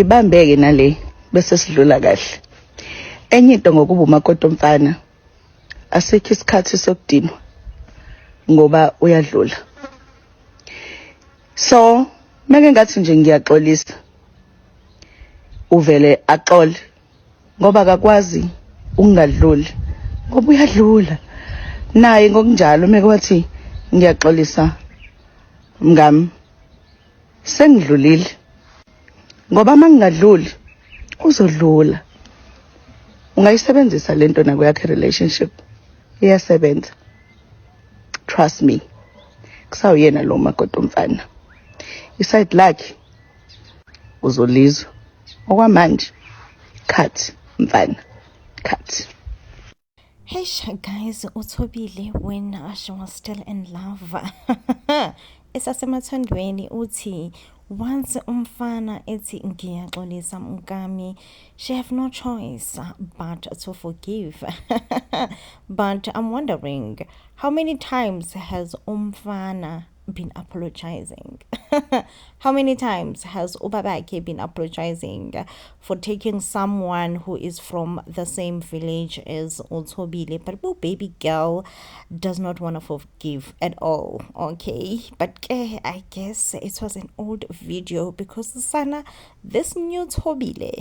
ibambeke nale bese sidlula kahle. Enye into ngokuba umakoti omfana asikho isikhathi sokudinwa ngoba uyadlula. So meke ngathi nje ngiyaxolisa uvele axole ngoba akakwazi ukungadluli ngoba uyadlula naye ngokunjalo meke wathi ngiyaxolisa mngami sengidlulile ngoba mangingadluli uzodlula. Ungayisebenzisa lento na kuyakhe relationship iyasebenza, trust me. Kusawuyena lo makoti omfana iside lakhe uzolizwa okwamanje. Cut mfana, cut. Hey guys, uThobile when she was still in love. Esasemathondweni uthi once umfana ethi ngiyaxolisa mkami, she have no choice but to forgive. But I'm wondering, how many times has umfana been apologizing? How many times has Ubabake been apologizing for taking someone who is from the same village as Uthobile? But baby girl does not want to forgive at all. Okay, but I guess it was an old video because Sana, this new Thobile,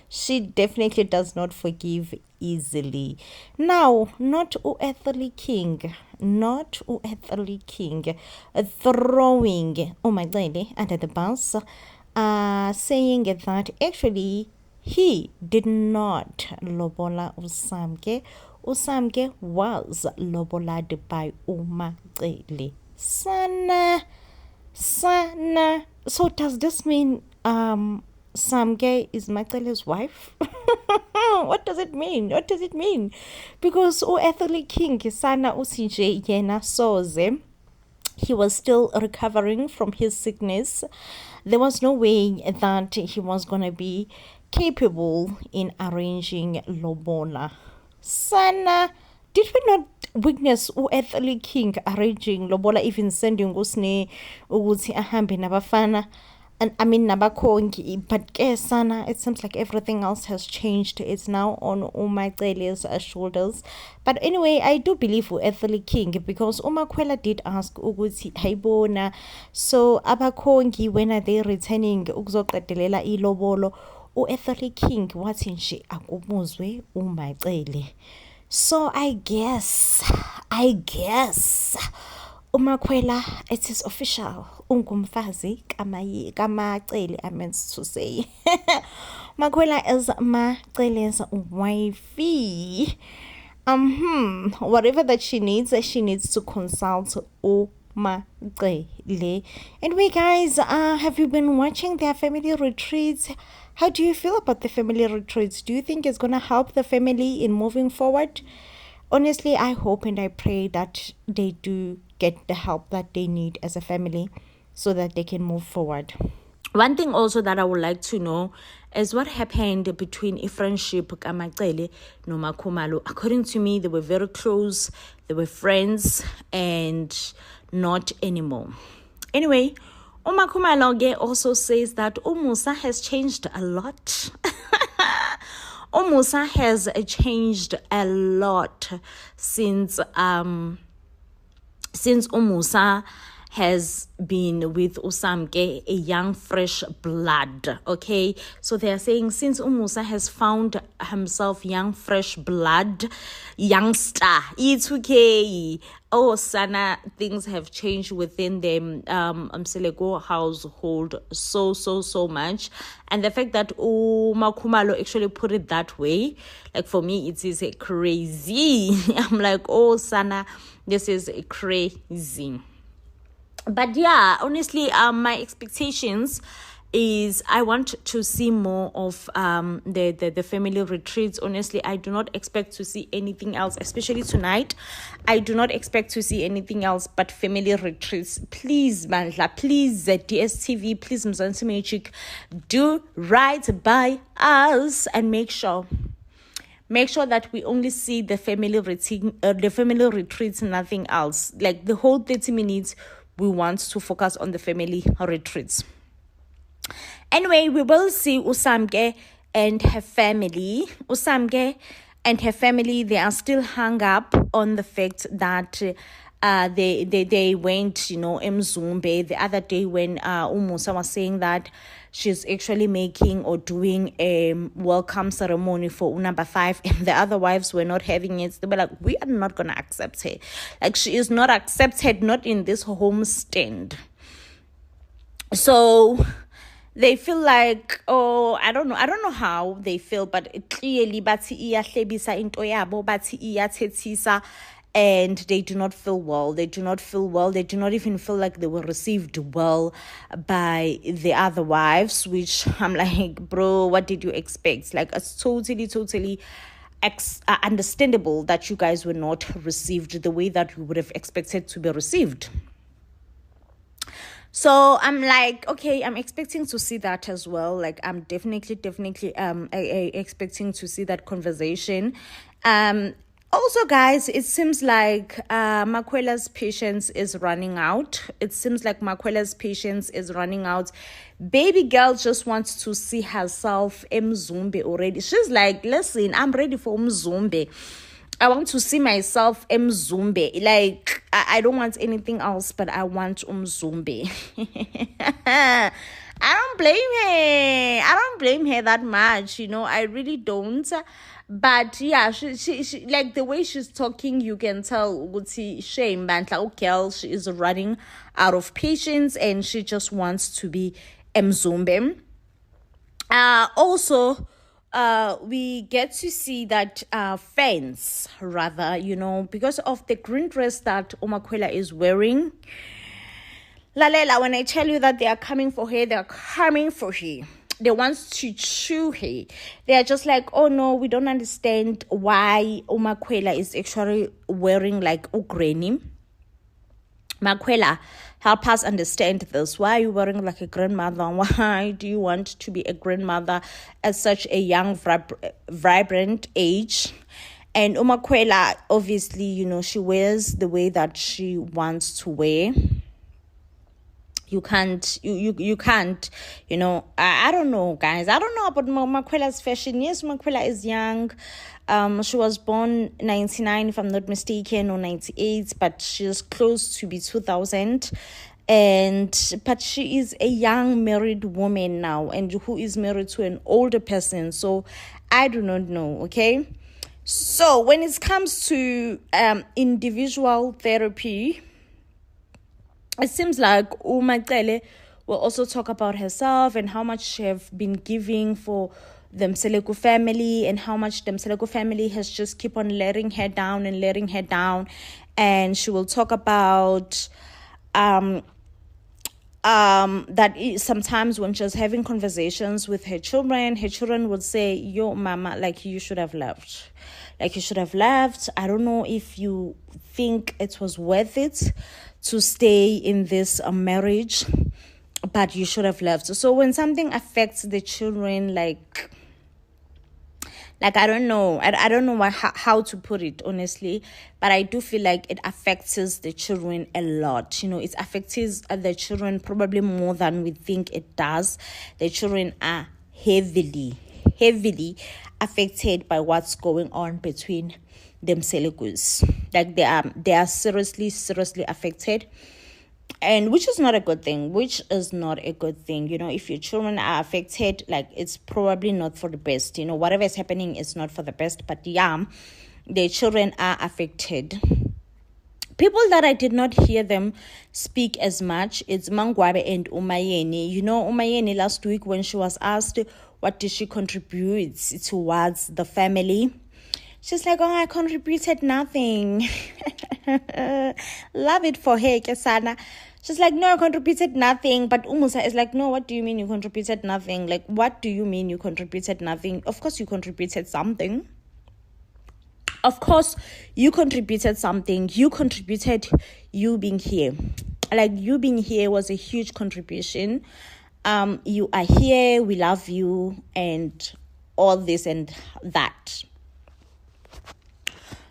she definitely does not forgive easily. Now, not Uetheli King, throwing Umaxele under the bus, saying that actually he did not lobola Usamke. Usamke was loboled by Umaxele. Sana. So does this mean Samke is Maxele's wife? What does it mean? Because Uetheli King Sana Usije Yena Soze, he was still recovering from his sickness. There was no way that he was gonna be capable in arranging lobola. Sana, did we not witness Uetheli King arranging lobola, even sending Usne Uguti Ahambi Nabafana? And I mean Nabakongi, but Sana, it seems like everything else has changed. It's now on Umaxele's shoulders. But anyway, I do believe Uetheli King because Umakwela did ask Uguti Haibona. So Abakongi, when are they returning Uzoqedelela ilobolo? Uetheli King wathi nje akumuzwe Umaxele. So I guess Umakwela, it is official. Ungumfazi kamaxele, I meant to say. Makwela is Maxele's wifey. Whatever that she needs to consult Umaxele. Anyway, guys, have you been watching their family retreats? How do you feel about the family retreats? Do you think it's gonna help the family in moving forward? Honestly, I hope and I pray that they do get the help that they need as a family so that they can move forward. One thing also that I would like to know is what happened between a friendship Kamaxele no Makhumalo. According to me, they were very close, they were friends, and not anymore. Anyway, Umakhumalo also says that Umusa has changed a lot. Umusa has changed a lot since Umusa has been with Usamke, a young fresh blood. Okay, so they are saying since Umusa has found himself young fresh blood, youngster, it's okay. Oh, Sana, things have changed within the Mseleko household so much. And the fact that Makhumalo actually put it that way, like for me, it is crazy. I'm like, oh, Sana, this is crazy. But yeah, honestly, my expectations is I want to see more of the family retreats. Honestly, I do not expect to see anything else, especially tonight. I do not expect to see anything else but family retreats. Please, Mandla, please, DSTV, please, Mzansi Magic, do right by us and make sure that we only see the family retreats, nothing else. Like the whole 30 minutes, we want to focus on the family retreats. Anyway, we will see Usamke and her family. Usamke and her family, they are still hung up on the fact that they went, Mzumbe the other day when Umusa was saying that she's actually making or doing a welcome ceremony for number 5, and the other wives were not having it. They were like, we are not gonna accept her. Like, she is not accepted, not in this home stand. So they feel like, oh, I don't know how they feel, but it clearly bathi iyahlebisa into yabo, bathi iyathethisa, and they do not feel well. They do not even feel like they were received well by the other wives, which I'm like, bro, what did you expect? Like, it's totally understandable that you guys were not received the way that we would have expected to be received. So I'm like, okay, I'm expecting to see that as well. Like, I'm definitely expecting to see that conversation. Also, guys, it seems like Makwela's patience is running out. Baby girl just wants to see herself Mzumbe already. She's like, listen, I'm ready for Mzumbe. I want to see myself Mzumbe. Like, I don't want anything else, but I want Mzumbe. I don't blame her that much, I really don't. But yeah, she like the way she's talking, you can tell shame, man. Like, girl, she is running out of patience and she just wants to be Mzumbe. Also, we get to see that fans, rather, because of the green dress that Umakwela is wearing. Lalela, when I tell you that they are coming for her, they are coming for her. They want to chew her. They are just like, oh no, we don't understand why Umakwela is actually wearing like Ugreni. Makwela, help us understand this. Why are you wearing like a grandmother? Why do you want to be a grandmother at such a young, vibrant age? And Umakwela, obviously, she wears the way that she wants to wear. You can't, I don't know, guys. I don't know about Makwela's fashion. Yes, Makwela is young. She was born 99, if I'm not mistaken, or 98, but she's close to be 2000. But she is a young married woman now, and who is married to an older person. So I do not know, okay? So when it comes to individual therapy, it seems like Umakwela will also talk about herself and how much she have been giving for the Mseleku family, and how much the Mseleku family has just keep on letting her down. And she will talk about that sometimes when she's having conversations with her children would say, yo, mama, like, you should have left. I don't know if you think it was worth it to stay in this marriage, but you should have left. So when something affects the children, like I don't know how to put it, honestly, but I do feel like it affects the children a lot. It affects the children probably more than we think it does. The children are heavily affected by what's going on between them Selekus. Like, they are seriously affected, and which is not a good thing. If your children are affected, like, it's probably not for the best. Whatever is happening is not for the best, but yeah, the children are affected. People that I did not hear them speak as much, it's Mangwabe and Umayeni. Umayeni last week, when she was asked what did she contribute towards the family, she's like, oh, I contributed nothing. Love it for her, Kesana. She's like, no, I contributed nothing. But Umusa is like, no, what do you mean you contributed nothing? Like, what do you mean you contributed nothing? Of course you contributed something. Of course you contributed something. You contributed you being here. Like, you being here was a huge contribution. You are here, we love you, and all this and that.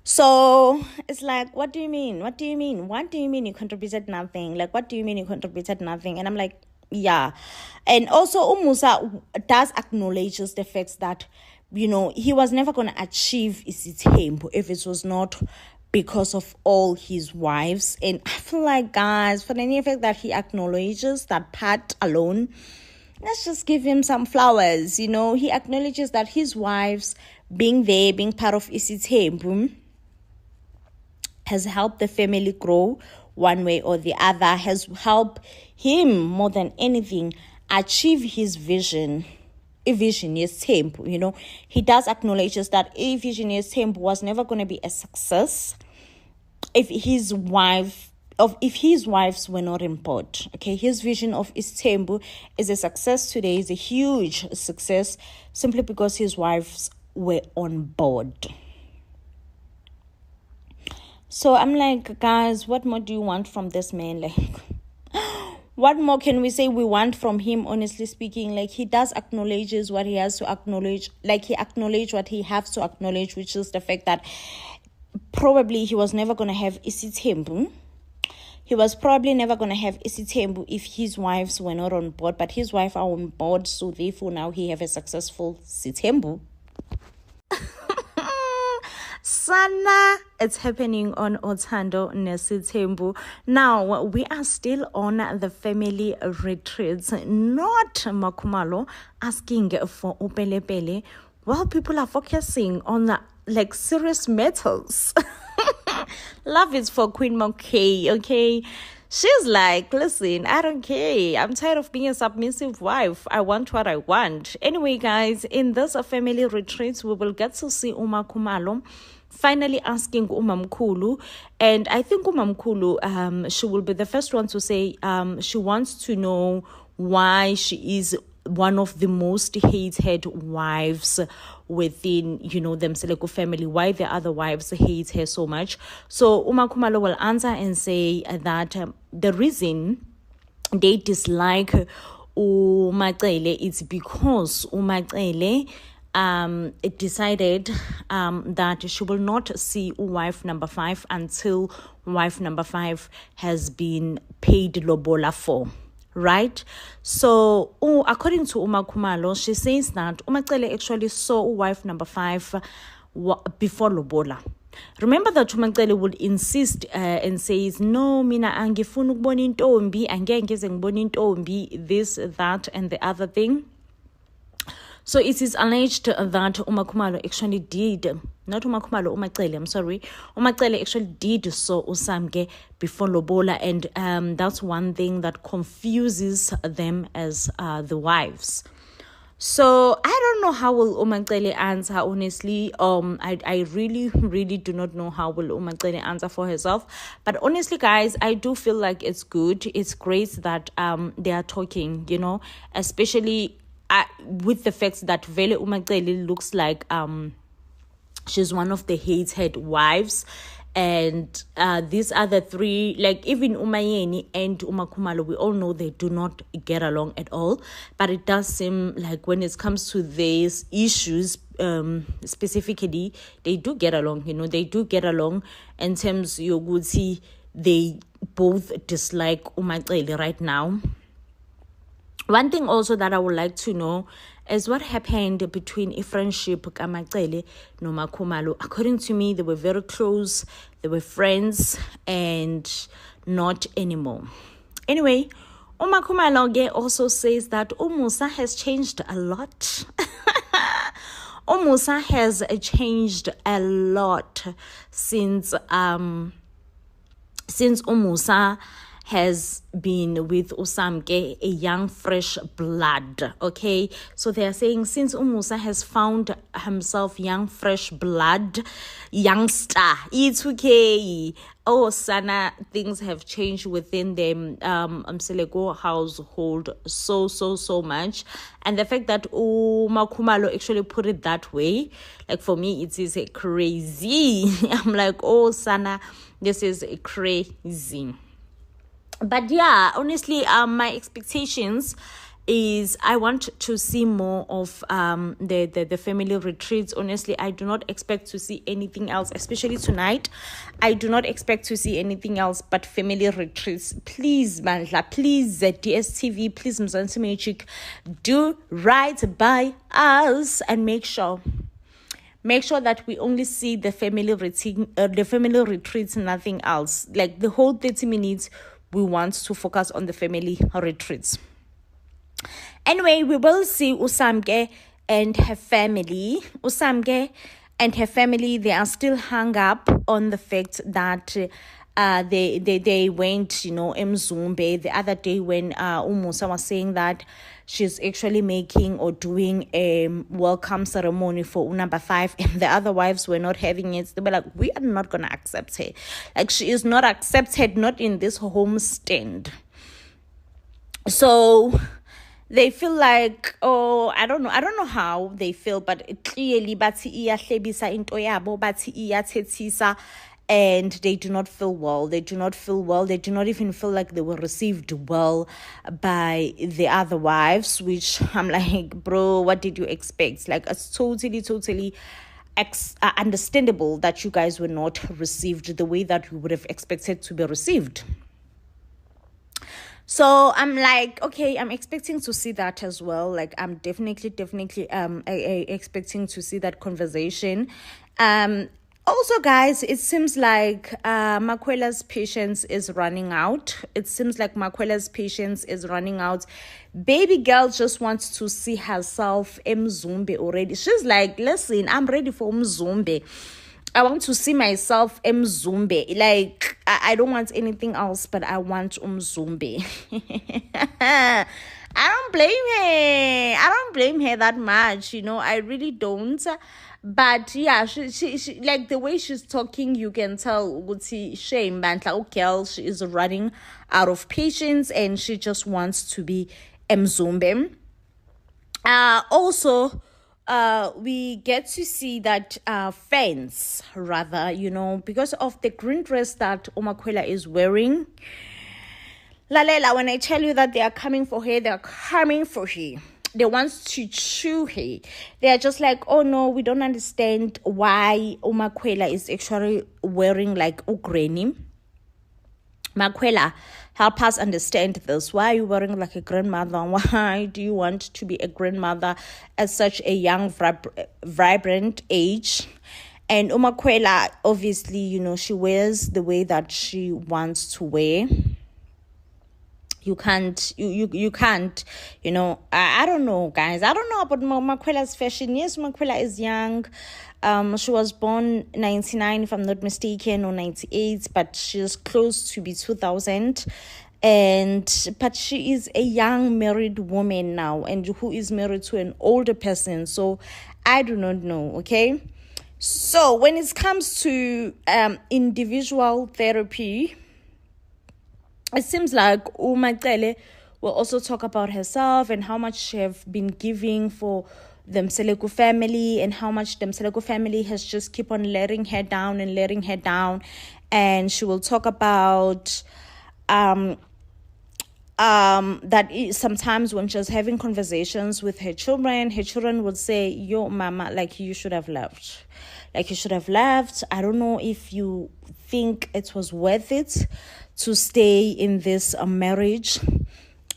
So it's like, what do you mean? You contributed nothing? Like, what do you mean you contributed nothing? And I'm like, Yeah. And also Umusa does acknowledge the fact that, he was never going to achieve isithembu if it was not because of all his wives. And I feel like, guys, for the mere fact that he acknowledges that part alone, let's just give him some flowers. He acknowledges that his wives being there, being part of isithembu, has helped the family grow one way or the other, has helped him more than anything achieve his vision. A vision is temple, he does acknowledges that a vision is temple was never going to be a success if his wives were not on board. Okay, his vision of Istanbul is a success today, is a huge success simply because his wives were on board. So I'm like, guys, what more do you want from this man? Like, what more can we say we want from him, honestly speaking? Like, he does acknowledges what he has to acknowledge. Like, he acknowledged what he has to acknowledge, which is the fact that probably he was never going to have isithembu. He was probably never going to have isithembu if his wives were not on board. But his wife are on board, so therefore now he have a successful sithembu. Sana, it's happening on Othando Nesithembu. Now, we are still on the family retreats, not Makhumalo asking for upelepele, while people are focusing on the, serious matters. Love is for Queen Mokay, okay? She's like, listen, I don't care. I'm tired of being a submissive wife. I want what I want. Anyway, guys, in this family retreat, we will get to see Khumalo finally asking Umamkulu. And I think Umamkulu, she will be the first one to say she wants to know why she is one of the most hated wives within, the Mseleko family, why the other wives hate her so much. So Khumalo will answer and say that the reason they dislike Umacele is because Umacele it decided that she will not see wife number 5 until wife number 5 has been paid lobola for. Right? So, according to Khumalo, she says that Umacele actually saw wife number 5 before lobola. Remember that Umacele would insist and says, no, mina angifuna ukubona intombi, angeke ngize ngibona intombi, this, that, and the other thing. So it is alleged that Khumalo actually did, not Umacele, I'm sorry. Umacele actually did saw Usamke before lobola, and that's one thing that confuses them as the wives. So I don't know how will Umacele answer, honestly. I really, really do not know how will Umacele answer for herself. But honestly, guys, I do feel like it's good. It's great that they are talking, especially with the fact that Vele Umacele looks like she's one of the hated wives, and these other 3, like even Umayeni and Khumalo, we all know they do not get along at all. But it does seem like when it comes to these issues, specifically, they do get along. They do get along in terms you would see they both dislike Umacele right now. One thing also that I would like to know is what happened between a friendship Kamacele no Khumalo. According to me, they were very close, they were friends, and not anymore. Anyway, Khumalo also says that Umusa has changed a lot. Umusa has changed a lot since Umusa has been with Usamke, a young fresh blood. Okay, so they are saying since Umusa has found himself young fresh blood, youngster, it's okay. Oh, Sana, things have changed within them Mseleko household so much. And the fact that Khumalo actually put it that way, like for me, it is crazy. I'm like, oh, Sana, this is crazy. But yeah, honestly, my expectations is I want to see more of the family retreats. Honestly, I do not expect to see anything else, especially tonight. I do not expect to see anything else but family retreats. Please, Mandla, please, DSTV, please, Mzansi Magic, do right by us and make sure that we only see the family retreats, nothing else. Like the whole 30 minutes, we want to focus on the family retreats. Anyway, we will see Usamke and her family. Usamke and her family, they are still hung up on the fact that they went, Mzumbe the other day when Umusa was saying that she's actually making or doing a welcome ceremony for number 5, and the other wives were not having it. They were like, we are not going to accept her. Like, she is not accepted, not in this homestand. So they feel like, I don't know how they feel, but clearly bathi iyahlebisa into yabo, bathi iyathethisa, and they do not feel well. They do not even feel like they were received well by the other wives, which I'm like, bro, what did you expect? Like, it's totally understandable that you guys were not received the way that we would have expected to be received. So I'm like, okay, I'm expecting to see that as well. Like, I'm definitely expecting to see that conversation. Also, guys, it seems like Makwela's patience is running out. Baby girl just wants to see herself Mzumbe already. She's like, listen, I'm ready for Mzumbe. I want to see myself Mzumbe. Like, I don't want anything else, but I want Mzumbe. I don't blame her that much, I really don't. But yeah, she like the way she's talking, you can tell shame, girl, she is running out of patience and she just wants to be Mzumbe. Also, we get to see that fans, rather, because of the green dress that Umakwela is wearing. Lalela, when I tell you that they are coming for her, they are coming for her. They want to chew her. They are just like, oh no, we don't understand why Umakwela is actually wearing like Ugreni. Makwela, help us understand this. Why are you wearing like a grandmother? Why do you want to be a grandmother at such a young, vibrant age? And Umakwela, obviously, she wears the way that she wants to wear. You can't, I don't know, guys. I don't know about Makwela's fashion. Yes, Makwela is young. She was born 99, if I'm not mistaken, or 98, but she's close to be 2000. But she is a young married woman now, and who is married to an older person. So I do not know, okay? So when it comes to individual therapy, it seems like Umakwela will also talk about herself and how much she have been giving for the Mseleku family, and how much the Mseleku family has just keep on letting her down. And she will talk about that sometimes when she's having conversations with her children would say, yo, mama, like, you should have left. I don't know if you think it was worth it to stay in this marriage,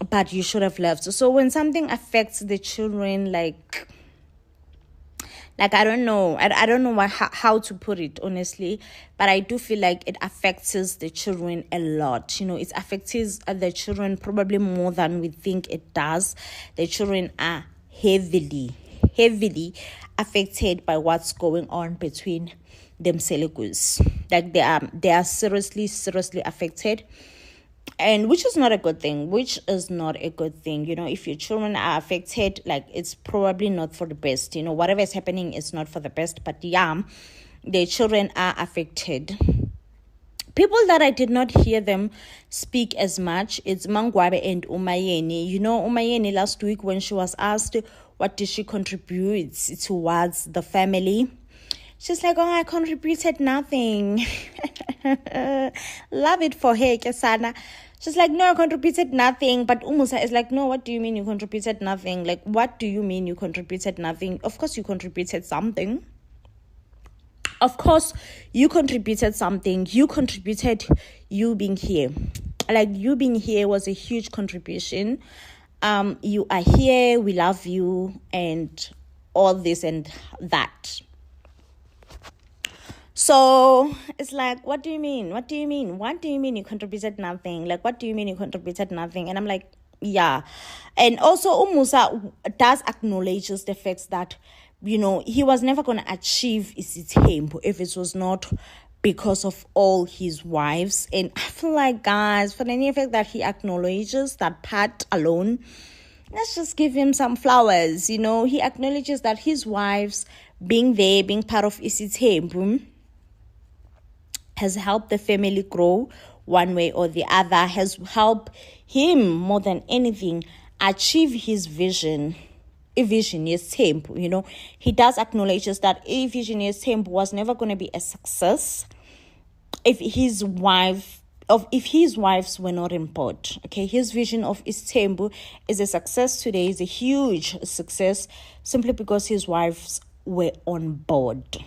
but you should have left. So when something affects the children, like I don't know. I don't know how to put it, honestly. But I do feel like it affects the children a lot. It affects the children probably more than we think it does. The children are heavily affected by what's going on between them Selekus. Like, they are seriously affected. And which is not a good thing. If your children are affected, like, it's probably not for the best. Whatever is happening is not for the best. But yeah, the children are affected. People that I did not hear them speak as much, it's Mangwabe and Umayeni. Umayeni last week, when she was asked what did she contribute towards the family, she's like, I contributed nothing. Love it for her, Kesana. She's like, no, I contributed nothing. But Umusa is like, no, what do you mean you contributed nothing? Like, what do you mean you contributed nothing? Of course you contributed something. Of course you contributed something. You contributed you being here. Like, you being here was a huge contribution. You are here, we love you, and all this and that. So it's like, what do you mean? What do you mean? What do you mean you contributed nothing? Like, what do you mean you contributed nothing? And I'm like, yeah. And also Umusa does acknowledge the fact that, you know, he was never going to achieve isithembu if it was not because of all his wives. And I feel like, guys, for the fact that he acknowledges that part alone, let's just give him some flowers. You know, he acknowledges that his wives being there, being part of isithembu, has helped the family grow one way or the other, has helped him more than anything achieve his vision. A vision is temp, you know. He does acknowledges that a vision is temp was never going to be a success if his wives were not on board. Okay, his vision of Istembu is a success today, is a huge success simply because his wives were on board.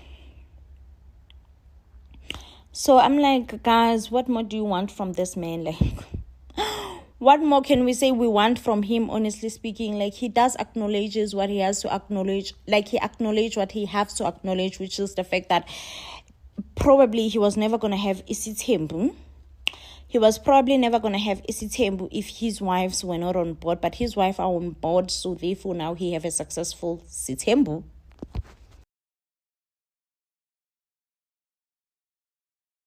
So I'm like, guys, what more do you want from this man? Like, what more can we say we want from him, honestly speaking? Like, he does acknowledges what he has to acknowledge. Like, he acknowledged what he has to acknowledge, which is the fact that probably he was never going to have isithembu. He was probably never going to have isithembu if his wives were not on board. But his wife are on board, so therefore now he have a successful sithembu.